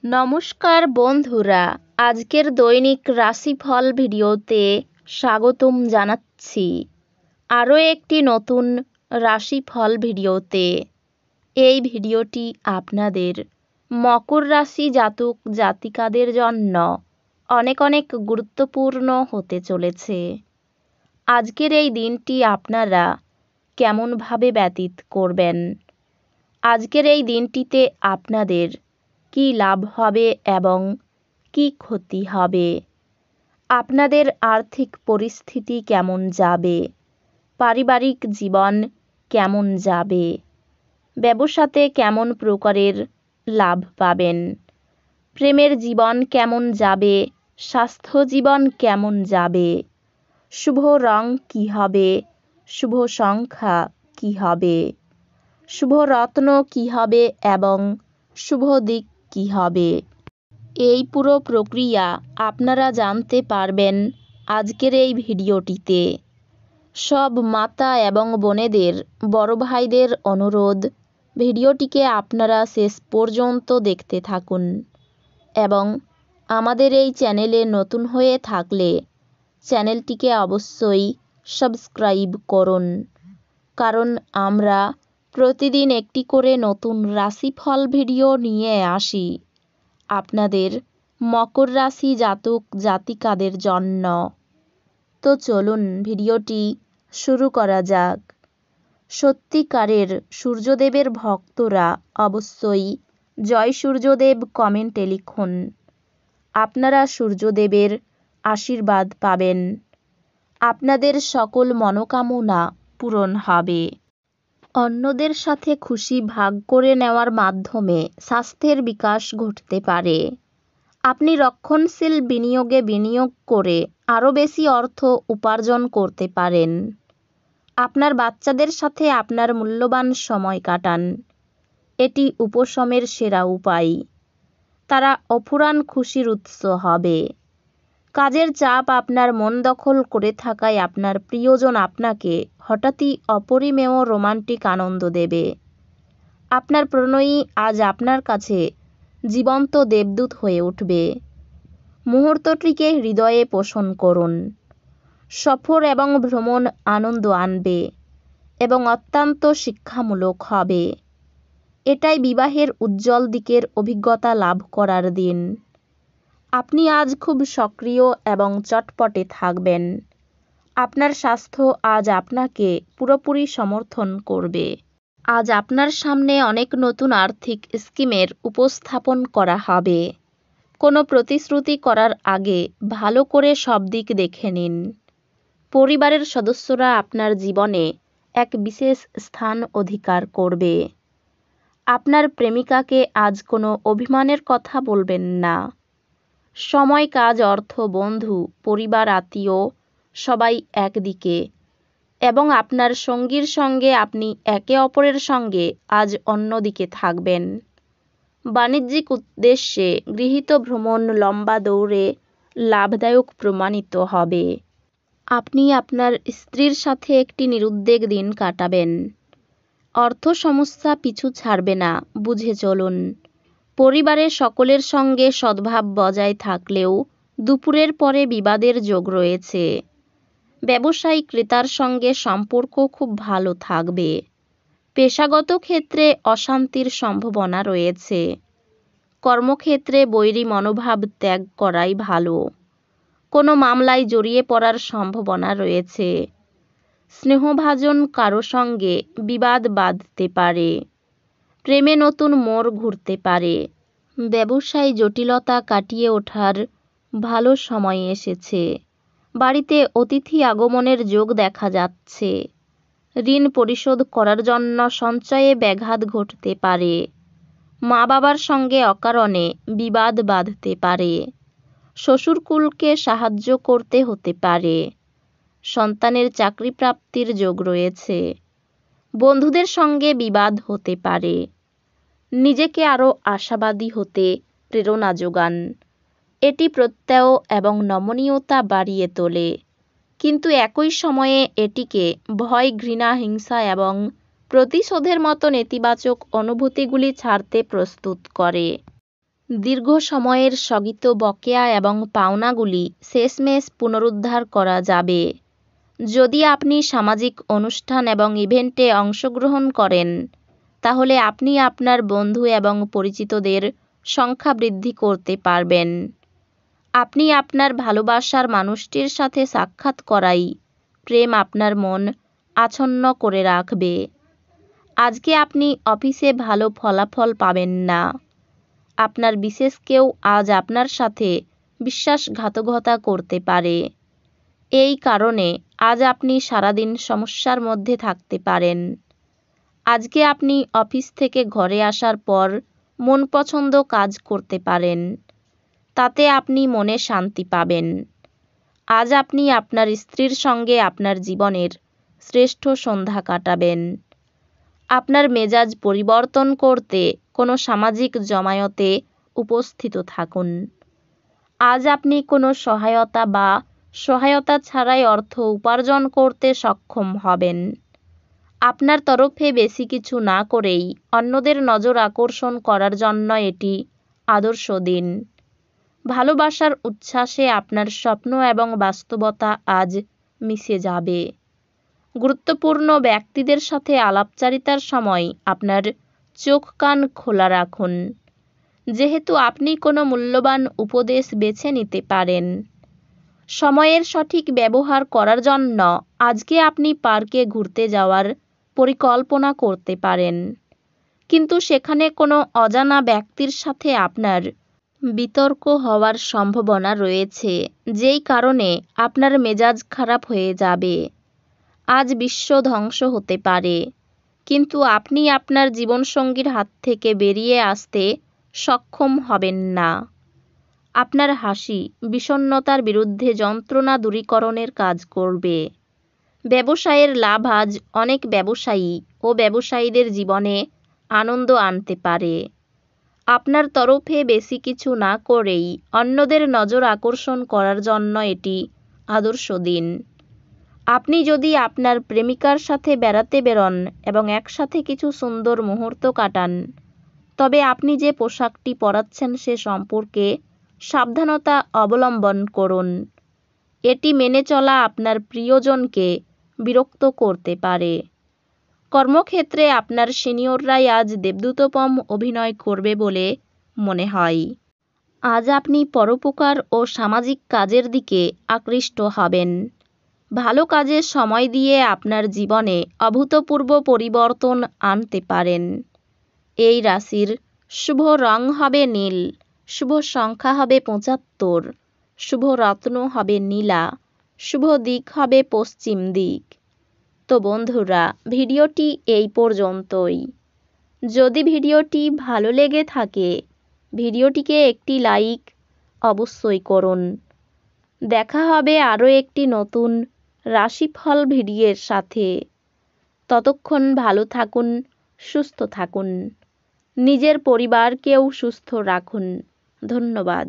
নমস্কার বন্ধুরা, আজকের দৈনিক রাশিফল ভিডিওতে স্বাগতম জানাচ্ছি আরও একটি নতুন রাশিফল ভিডিওতে। এই ভিডিওটি আপনাদের মকর রাশি জাতক জাতিকাদের জন্য অনেক অনেক গুরুত্বপূর্ণ হতে চলেছে। আজকের এই দিনটি আপনারা কেমনভাবে ব্যতীত করবেন, আজকের এই দিনটিতে আপনাদের কি লাভ হবে এবং কি ক্ষতি হবে, আপনাদের আর্থিক পরিস্থিতি কেমন যাবে, পারিবারিক জীবন কেমন যাবে, ব্যবসাতে কেমন প্রকারের লাভ পাবেন, প্রেমের জীবন কেমন যাবে, স্বাস্থ্য জীবন কেমন যাবে, শুভ রং কী হবে, শুভ সংখ্যা কী হবে, শুভ রত্ন কী হবে এবং শুভ দিক কী হবে, এই পুরো প্রক্রিয়া আপনারা জানতে পারবেন আজকের এই ভিডিওটিতে। সব মাতা এবং বোনেদের, বড় ভাইদের অনুরোধ, ভিডিওটিকে আপনারা শেষ পর্যন্ত দেখতে থাকুন এবং আমাদের এই চ্যানেলে নতুন হয়ে থাকলে চ্যানেলটিকে অবশ্যই সাবস্ক্রাইব করুন, কারণ আমরা প্রতিদিন একটি করে নতুন রাশিফল ভিডিও নিয়ে আসি আপনাদের মকর রাশি জাতক জাতিকাদের জন্য। তো চলুন ভিডিওটি শুরু করা যাক। সত্যিকারের সূর্যদেবের ভক্তরা অবশ্যই জয় সূর্যদেব কমেন্টে লিখুন। আপনারা সূর্যদেবের আশীর্বাদ পাবেন, আপনাদের সকল মনোকামনা পূরণ হবে। অন্যদের সাথে খুশি ভাগ করে নেওয়ার মাধ্যমে স্বাস্থ্যের বিকাশ ঘটতে পারে। আপনি রক্ষণশীল বিনিয়োগে বিনিয়োগ করে আরও বেশি অর্থ উপার্জন করতে পারেন। আপনার বাচ্চাদের সাথে আপনার মূল্যবান সময় কাটান, এটি উপশমের সেরা উপায়। তারা অফুরান খুশির উৎস হবে। কাজের চাপ আপনার মন দখল করে থাকায় আপনার প্রিয়জন আপনাকে হঠাৎই অপরিমেয় রোমান্টিক আনন্দ দেবে। আপনার প্রণয়ী আজ আপনার কাছে জীবন্ত দেবদূত হয়ে উঠবে। মুহূর্তটিকে হৃদয়ে পোষণ করুন। সফর এবং ভ্রমণ আনন্দ আনবে এবং অত্যন্ত শিক্ষামূলক হবে। এটাই বিবাহের উজ্জ্বল দিকের অভিজ্ঞতা লাভ করার দিন। আপনি আজ খুব সক্রিয় এবং চটপটে থাকবেন। আপনার স্বাস্থ্য আজ আপনাকে পুরোপুরি সমর্থন করবে। আজ আপনার সামনে অনেক নতুন আর্থিক স্কিমের উপস্থাপন করা হবে। কোনো প্রতিশ্রুতি করার আগে ভালো করে সব দিক দেখে নিন। পরিবারের সদস্যরা আপনার জীবনে এক বিশেষ স্থান অধিকার করবে। আপনার প্রেমিকাকে আজ কোনো অভিমানের কথা বলবেন না। সময়, কাজ, অর্থ, বন্ধু, পরিবার, আত্মীয় সবাই একদিকে এবং আপনার সঙ্গীর সঙ্গে আপনি একে অপরের সঙ্গে আজ অন্যদিকে থাকবেন। বাণিজ্যিক উদ্দেশ্যে গৃহীত ভ্রমণ লম্বা দৌড়ে লাভদায়ক প্রমাণিত হবে। আপনি আপনার স্ত্রীর সাথে একটি নিরুদ্বেগ দিন কাটাবেন। অর্থ সমস্যা পিছু ছাড়বে না, বুঝে চলুন। পরিবারের সকলের সঙ্গে সদ্ভাব বজায় থাকলেও দুপুরের পরে বিবাদের যোগ রয়েছে। ব্যবসায়ী ক্রেতার সঙ্গে সম্পর্ক খুব ভালো থাকবে। পেশাগত ক্ষেত্রে অশান্তির সম্ভাবনা রয়েছে। কর্মক্ষেত্রে বৈরী মনোভাব ত্যাগ করাই ভালো। কোনো মামলায় জড়িয়ে পড়ার সম্ভাবনা রয়েছে। স্নেহভাজন কারো সঙ্গে বিবাদ বাঁধতে পারে। প্রেমে নতুন মোড় ঘুরতে পারে। ব্যবসায় জটিলতা কাটিয়ে ওঠার ভালো সময় এসেছে। বাড়িতে অতিথি আগমনের যোগ দেখা যাচ্ছে। ঋণ পরিশোধ করার জন্য সঞ্চয়ে ব্যাঘাত ঘটতে পারে। মা বাবার সঙ্গে অকারণে বিবাদ বাঁধতে পারে। শ্বশুরকুলকে সাহায্য করতে হতে পারে। সন্তানের চাকরি প্রাপ্তির যোগ রয়েছে। বন্ধুদের সঙ্গে বিবাদ হতে পারে। নিজেকে আরও আশাবাদী হতে প্রেরণা যোগান। এটি প্রত্যয় এবং নমনীয়তা বাড়িয়ে তোলে, কিন্তু একই সময়ে এটিকে ভয়, ঘৃণা, হিংসা এবং প্রতিশোধের মতো নেতিবাচক অনুভূতিগুলি ছাড়তে প্রস্তুত করে। দীর্ঘ সময়ের স্থগিত বকেয়া এবং পাওনাগুলি শেষমেশ পুনরুদ্ধার করা যাবে। যদি আপনি সামাজিক অনুষ্ঠান এবং ইভেন্টে অংশগ্রহণ করেন, তাহলে আপনি আপনার বন্ধু এবং পরিচিতদের সংখ্যা বৃদ্ধি করতে পারবেন। আপনি আপনার ভালোবাসার মানুষটির সাথে সাক্ষাৎ করাই প্রেম আপনার মন আচ্ছন্ন করে রাখবে। আজকে আপনি অফিসে ভালো ফলাফল পাবেন না। আপনার বিশেষ কেউ আজ আপনার সাথে বিশ্বাসঘাতকতা করতে পারে। এই কারণে আজ আপনি সারাদিন সমস্যার মধ্যে থাকতে পারেন। আজকে আপনি অফিস থেকে ঘরে আসার পর মন পছন্দ কাজ করতে পারেন। তাতে আপনি মনে শান্তি পাবেন। আজ আপনি আপনার স্ত্রীর সঙ্গে আপনার জীবনের শ্রেষ্ঠ সন্ধ্যা কাটাবেন। আপনার মেজাজ পরিবর্তন করতে কোনো সামাজিক জমায়েতে উপস্থিত থাকুন। আজ আপনি কোনো সহায়তা ছাড়াই অর্থ উপার্জন করতে সক্ষম হবেন। আপনার তরফে বেশি কিছু না করেই অন্যদের নজর আকর্ষণ করার জন্য এটি আদর্শ দিন। ভালোবাসার উচ্ছ্বাসে আপনার স্বপ্ন এবং বাস্তবতা আজ মিশে যাবে। গুরুত্বপূর্ণ ব্যক্তিদের সাথে আলাপচারিতার সময় আপনার চোখ কান খোলা রাখুন, যেহেতু আপনি কোনো মূল্যবান উপদেশ বেছে নিতে পারেন। সময়ের সঠিক ব্যবহার করার জন্য আজকে আপনি পার্কে ঘুরতে যাওয়ার পরিকল্পনা করতে পারেন, কিন্তু সেখানে কোনো অজানা ব্যক্তির সাথে আপনার বিতর্ক হওয়ার সম্ভাবনা রয়েছে, যেই কারণে আপনার মেজাজ খারাপ হয়ে যাবে। আজ বিশ্ব ধ্বংস হতে পারে, কিন্তু আপনি আপনার জীবনসঙ্গীর হাত থেকে বেরিয়ে আসতে সক্ষম হবেন না। আপনার হাসি বিষণ্ণতার বিরুদ্ধে যন্ত্রণা দূরীকরণের কাজ করবে। ব্যবসায়ের লাভ আজ অনেক ব্যবসায়ী ও ব্যবসায়ীদের জীবনে আনন্দ আনতে পারে। আপনার তরফে বেশি কিছু না করেই অন্যদের নজর আকর্ষণ করার জন্য এটি আদর্শ দিন। আপনি যদি আপনার প্রেমিকার সাথে বেড়াতে বেরোন এবং একসাথে কিছু সুন্দর মুহূর্ত কাটান, তবে আপনি যে পোশাকটি পরাচ্ছেন সে সম্পর্কে সাবধানতা অবলম্বন করুন। এটি মেনে চলা আপনার প্রিয়জনকে বিরক্ত করতে পারে। কর্মক্ষেত্রে আপনার সিনিয়ররাই আজ দেবদূতোপম অভিনয় করবে বলে মনে হয়। আজ আপনি পরোপকার ও সামাজিক কাজের দিকে আকৃষ্ট হবেন। ভালো কাজে সময় দিয়ে আপনার জীবনে অভূতপূর্ব পরিবর্তন আনতে পারেন। এই রাশির শুভ রং হবে নীল, শুভ সংখ্যা হবে 75, শুভ রত্ন হবে নীলা, শুভ দিক হবে পশ্চিম দিক। তো বন্ধুরা, ভিডিওটি এই পর্যন্তই। যদি ভিডিওটি ভালো লেগে থাকে, ভিডিওটিকে একটি লাইক অবশ্যই করুন। দেখা হবে আরও একটি নতুন রাশিফল ভিডিওর সাথে। ততক্ষণ ভালো থাকুন, সুস্থ থাকুন, নিজের পরিবারকেও সুস্থ রাখুন। ধন্যবাদ।